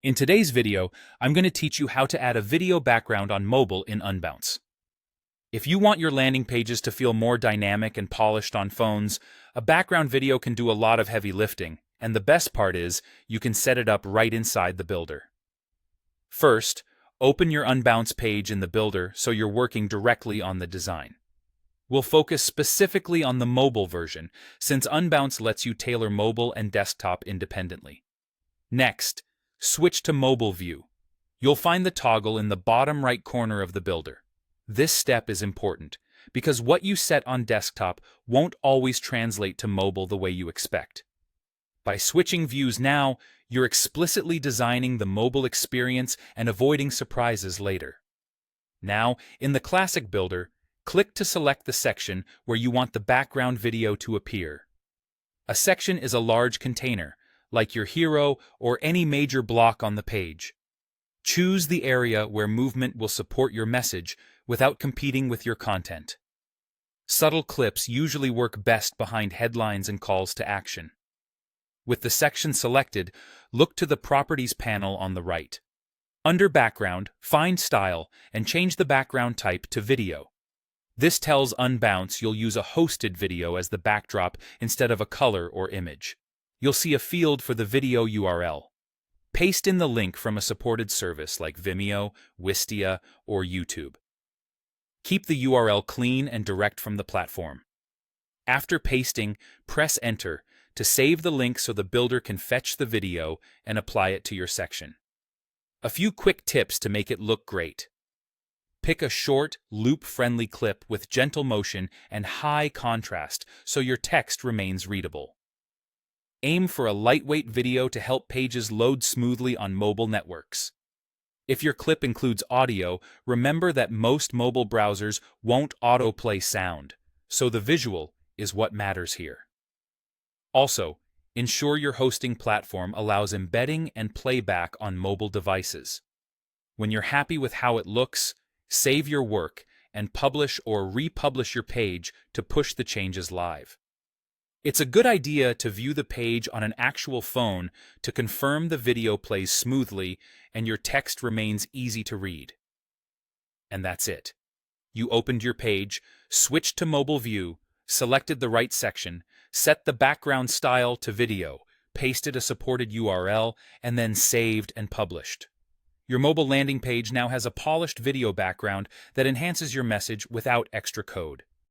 In today's video, I'm going to teach you how to add a video background on mobile in Unbounce. If you want your landing pages to feel more dynamic and polished on phones, a background video can do a lot of heavy lifting, and the best part is you can set it up right inside the builder. First, open your Unbounce page in the builder so you're working directly on the design. We'll focus specifically on the mobile version, since Unbounce lets you tailor mobile and desktop independently. Next, switch to Mobile View. You'll find the toggle in the bottom right corner of the builder. This step is important, because what you set on desktop won't always translate to mobile the way you expect. By switching views now, you're explicitly designing the mobile experience and avoiding surprises later. Now, in the classic builder, click to select the section where you want the background video to appear. A section is a large container, like your hero or any major block on the page. Choose the area where movement will support your message without competing with your content. Subtle clips usually work best behind headlines and calls to action. With the section selected, look to the Properties panel on the right. Under Background, find Style and change the background type to Video. This tells Unbounce you'll use a hosted video as the backdrop instead of a color or image. You'll see a field for the video URL. Paste in the link from a supported service like Vimeo, Wistia, or YouTube. Keep the URL clean and direct from the platform. After pasting, press Enter to save the link so the builder can fetch the video and apply it to your section. A few quick tips to make it look great. Pick a short, loop-friendly clip with gentle motion and high contrast so your text remains readable. Aim for a lightweight video to help pages load smoothly on mobile networks. If your clip includes audio, remember that most mobile browsers won't autoplay sound, so the visual is what matters here. Also, ensure your hosting platform allows embedding and playback on mobile devices. When you're happy with how it looks, save your work and publish or republish your page to push the changes live. It's a good idea to view the page on an actual phone to confirm the video plays smoothly and your text remains easy to read. And that's it. You opened your page, switched to mobile view, selected the right section, set the background style to video, pasted a supported URL, and then saved and published. Your mobile landing page now has a polished video background that enhances your message without extra code.